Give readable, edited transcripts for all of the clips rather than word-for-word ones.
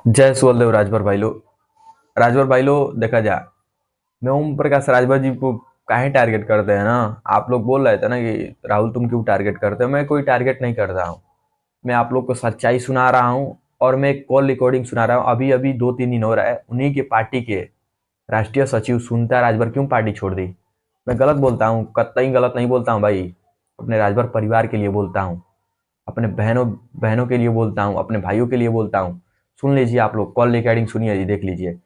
जय सुवलदेव राजभर भाई लो। राजभर भाई लो, देखा जा। मैं ओम प्रकाश राजभर जी को काहे टारगेट करते हैं ना। आप लोग बोल रहे थे ना कि राहुल तुम क्यों टारगेट करते हो। मैं कोई टारगेट नहीं कर रहा हूँ। मैं आप लोग को सच्चाई सुना रहा हूँ और मैं एक कॉल रिकॉर्डिंग सुना रहा हूँ। अभी अभी 2-3 दिन हो रहा है, उन्हीं के पार्टी के राष्ट्रीय सचिव सुनता राजभर क्यों पार्टी छोड़ दी। मैं गलत बोलता हूँ, कतई गलत नहीं बोलता हूँ भाई। अपने राजभर परिवार के लिए बोलता हूँ, अपने बहनों बहनों के लिए बोलता हूँ, अपने भाइयों के लिए बोलता हूँ। सुन लीजिए, आप लोग कॉल रिकॉर्डिंग सुनिए जी, देख लीजिए।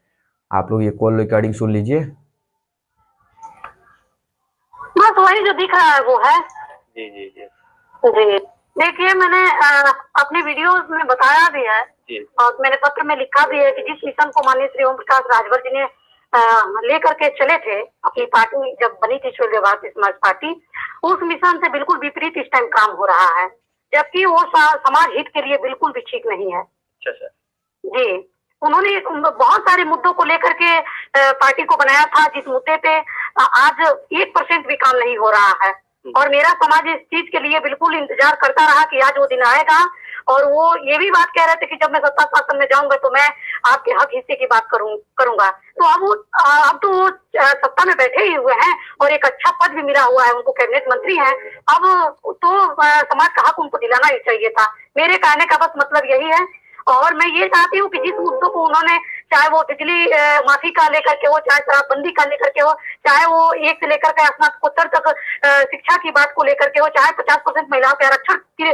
आप लोग ये कॉल रिकॉर्डिंग सुन लीजिए। बस वही जो दिख रहा है वो है। जी जी जी जी देखिए, मैंने अपने वीडियोस में बताया भी है जी और मैंने पत्र में लिखा भी है कि जिस मिशन को माननीय श्री ओम प्रकाश राजभर जी ने लेकर के चले थे, अपनी पार्टी जब बनी थी सूर्य भारतीय समाज पार्टी, उस मिशन से बिल्कुल विपरीत इस टाइम काम हो रहा है, जबकि वो समाज हित के लिए बिल्कुल भी ठीक नहीं है। अच्छा सर। जी, उन्होंने बहुत सारे मुद्दों को लेकर के पार्टी को बनाया था, जिस मुद्दे पे आज 1% भी काम नहीं हो रहा है। और मेरा समाज इस चीज के लिए बिल्कुल इंतजार करता रहा कि आज वो दिन आएगा। और वो ये भी बात कह रहे थे कि जब मैं सत्ता शासन में जाऊंगा तो मैं आपके हक हिस्से की बात करूंगा। तो अब तो वो सत्ता में बैठे ही हुए हैं और एक अच्छा पद भी मिला हुआ है उनको, कैबिनेट मंत्री हैं। अब तो समाज का हक उनको दिलाना ही चाहिए था। मेरे कहने का बस मतलब यही है। और मैं ये चाहती हूँ कि जिस मुद्दों को उन्होंने, चाहे वो बिजली माफी का लेकर के हो, चाहे शराबबंदी का लेकर के हो, चाहे वो 1 से लेकर के स्नातकोत्तर तक शिक्षा की बात को लेकर के हो, चाहे 50% महिलाओं के आरक्षण की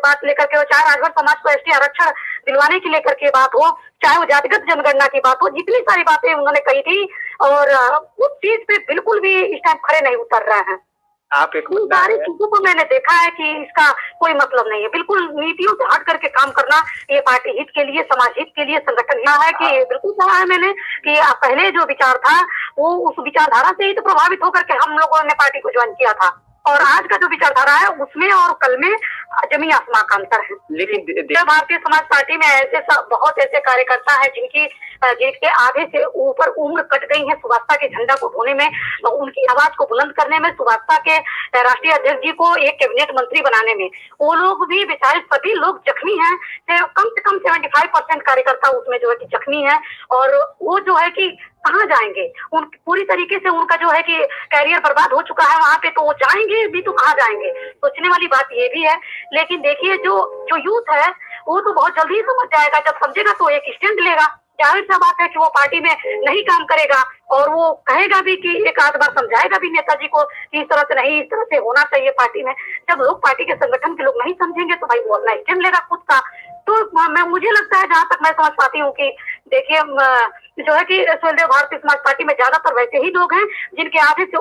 बात लेकर के हो, चाहे राजभर समाज को एसटी आरक्षण दिलवाने की लेकर के बात हो, चाहे वो जातिगत जनगणना की बात हो, जितनी सारी बातें उन्होंने कही थी और उस चीज पे बिल्कुल भी इस टाइम खड़े नहीं उतर रहे हैं। आप एक सारी चीजों को मैंने देखा है कि इसका कोई मतलब नहीं है। बिल्कुल नीतियों से हट करके काम करना, ये पार्टी हित के लिए, समाज हित के लिए संगठन यह है कि बिल्कुल कहा है मैंने कि पहले जो विचार था वो उस विचारधारा से ही तो प्रभावित होकर के हम लोगों ने पार्टी को ज्वाइन किया था। और आज का जो विचारधारा है उसमें और कल में जमीन आसमान का अंतर है। लेकिन भारतीय समाज पार्टी में ऐसे बहुत ऐसे कार्यकर्ता है जिनके आधे से ऊपर उम्र कट गई है सुभाषता के झंडा को ढोने में, उनकी आवाज को बुलंद करने में, सुभाषता के राष्ट्रीय अध्यक्ष जी को एक कैबिनेट मंत्री बनाने में। वो लोग भी बेचारे सभी लोग जख्मी हैं। कम से कम 75% कार्यकर्ता उसमें जो है कि जख्मी है। और वो जो है कि कहाँ जाएंगे, उन पूरी तरीके से उनका जो है कि कैरियर बर्बाद हो चुका है वहां पे, तो वो जाएंगे भी तो कहाँ जाएंगे, सोचने वाली बात ये भी है। लेकिन देखिए, जो जो यूथ है वो तो बहुत जल्दी ही समझ जाएगा, जब समझेगा तो एक स्टैंड लेगा। जाहिर सा बात है कि वो पार्टी में नहीं काम करेगा और वो कहेगा भी कि एक आध बार समझाएगा भी नेताजी को कि इस तरह से नहीं, इस तरह से होना चाहिए पार्टी में। जब लोग, पार्टी के संगठन के लोग नहीं समझेंगे तो भाई वो अपना स्टैंड लेगा खुद का। तो मैं, मुझे लगता है, जहां तक मैं समझ पाती हूँ कि देखिए जो है कि स्वदेव भारतीय समाज पार्टी में ज्यादातर वैसे ही लोग हैं जिनके आधे से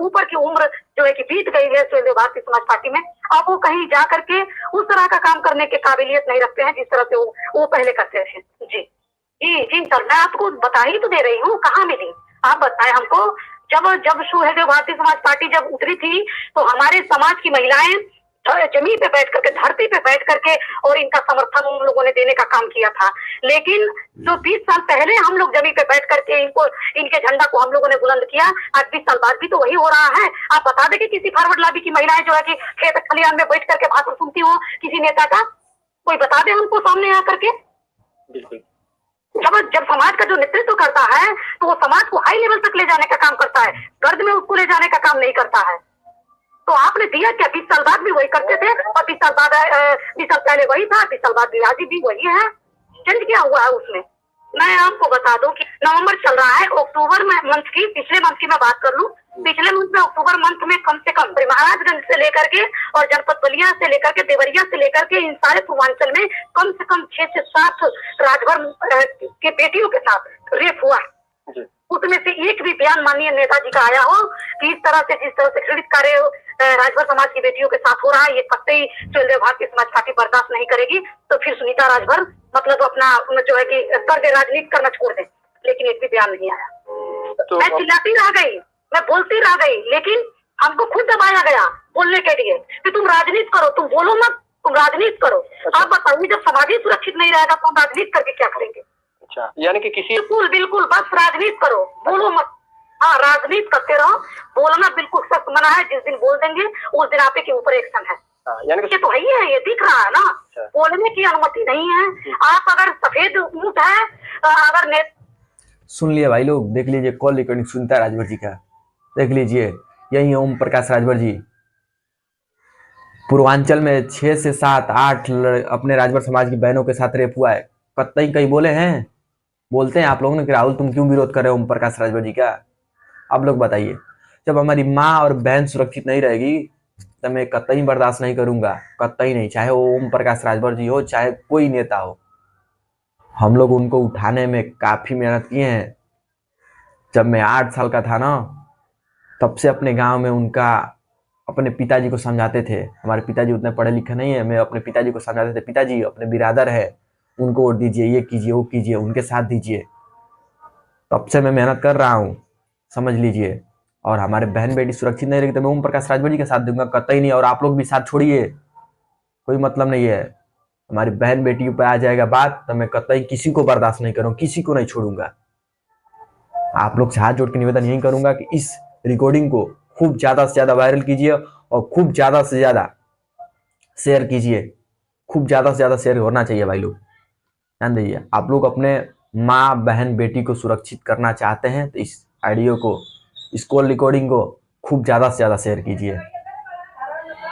ऊपर की उम्र जो है कि बीत गई है स्वदेव भारतीय समाज पार्टी में। अब वो कहीं जा करके उस तरह का काम करने की काबिलियत नहीं रखते हैं जिस तरह से वो पहले करते थे। जी जी जी सर, मैं आपको बता ही तो दे रही हूँ, कहाँ मिली आप बताएं हमको। जब जब सुहेलदेव भारतीय समाज पार्टी जब उतरी थी तो हमारे समाज की महिलाएं जमीन पे बैठ करके, धरती पे बैठ करके और इनका समर्थन उन लोगों ने देने का काम किया था। लेकिन जो 20 साल पहले हम लोग जमीन पे बैठ करके इनके झंडा को हम लोगों ने बुलंद किया, आज 20 साल बाद भी तो वही हो रहा है। आप बता दें कि किसी फॉरवर्ड लॉबी की महिलाएं जो है कि खेत खलियान में बैठ करके भाषण सुनती हो किसी नेता का, कोई बता दे हमको सामने आकर के। बिल्कुल। जब समाज का जो नेतृत्व करता है तो वो समाज को हाई लेवल तक ले जाने का काम करता है, गर्द में उसको ले जाने का काम नहीं करता है। तो आपने दिया क्या? 20 साल बाद भी वही करते थे और 20 साल बाद 20 साल पहले वही था, 20 साल बाद भी आज भी वही है। चेंज क्या हुआ है उसमें? मैं आपको बता दूं कि नवंबर चल रहा है, अक्टूबर में मंथ की, पिछले मंथ की मैं बात कर लूं, पिछले मंथ में अक्टूबर मंथ में कम से कम महाराजगंज से लेकर के और जनपद बलिया से लेकर के देवरिया से लेकर के इन सारे पूर्वांचल में कम से कम 6 से 7 राजभर के बेटियों के साथ रेप हुआ। उसमें से एक भी बयान माननीय नेताजी का आया हो कि इस तरह से, जिस तरह से घृणित कार्य राजभर समाज की बेटियों के साथ हो रहा है, ये कतई स्वदेव भारतीय समाज पार्टी बर्दाश्त नहीं करेगी। तो फिर सुनीता राजभर मतलब अपना जो है कि कर दे, राजनीति करना छोड़ दे। लेकिन एक भी बयान नहीं आया। तो मैं चिल्लाती रह गई, मैं बोलती रह गई, लेकिन हमको खुद दबाया गया बोलने के लिए कि तुम राजनीति करो, तुम बोलो मत, तुम राजनीति करो। आप बताइए, जब समाज ही सुरक्षित नहीं रहेगा तो हम राजनीति करके क्या करेंगे? अच्छा, यानी कि किसी बिल्कुल बिल्कुल, बस राजनीति करो, बोलो मत। हाँ, राजनीति करते रहो, बोलना बिल्कुल सख्त मना है। जिस दिन बोल देंगे उस दिन आपके के ऊपर एक्शन है। हाँ, यानी कि ये तो है ही है, ये दिख रहा है ना, अच्छा। बोलने की अनुमति नहीं है। आप अगर सफेद ऊंट है, अगर सुन लिया भाई लोग, देख लीजिए कॉल रिकॉर्डिंग सुनता है राजभर जी का, देख लीजिए, यही है ओम प्रकाश राजभर जी। पूर्वांचल में 6 से 7 8 अपने राजभर समाज की बहनों के साथ रेप हुआ है, कतई कहीं बोले हैं? बोलते हैं आप लोगों ने कि राहुल तुम क्यों विरोध कर रहे हो ओम प्रकाश राजभर जी का? आप लोग बताइए। जब हमारी माँ और बहन सुरक्षित नहीं रहेगी तो मैं कतई बर्दाश्त नहीं करूंगा, कतई नहीं, चाहे वो ओम प्रकाश राजभर जी हो, चाहे कोई नेता हो। हम लोग उनको उठाने में काफी मेहनत किए हैं। जब मैं 8 साल का था ना, तब से अपने गांव में उनका, अपने पिताजी को समझाते थे। हमारे पिताजी उतने पढ़े लिखे नहीं है, मैं अपने पिताजी को समझाते थे, पिताजी अपने बिरादर है, उनको वोट दीजिए, ये कीजिए वो कीजिए, उनके साथ दीजिए। तब से मैं मेहनत कर रहा हूँ, समझ लीजिए। और हमारे बहन बेटी सुरक्षित नहीं रहेगी तो मैं ओम प्रकाश राजभर जी का साथ दूंगा, कतई नहीं। और आप लोग भी साथ छोड़िए, कोई मतलब नहीं है। हमारी बहन बेटियों पे आ जाएगा बात तो मैं कतई किसी को बर्दाश्त नहीं करूँ, किसी को नहीं छोड़ूंगा। आप लोग से हाथ जोड़ के निवेदन यही करूंगा कि इस रिकॉर्डिंग को खूब ज्यादा से ज्यादा वायरल कीजिए और खूब ज्यादा से ज्यादा शेयर कीजिए। खूब ज्यादा से ज्यादा शेयर होना चाहिए भाई लोग, ध्यान दीजिए। आप लोग अपने माँ बहन बेटी को सुरक्षित करना चाहते हैं तो इस ऑडियो को, इस कॉल रिकॉर्डिंग को खूब ज्यादा से ज्यादा शेयर कीजिए।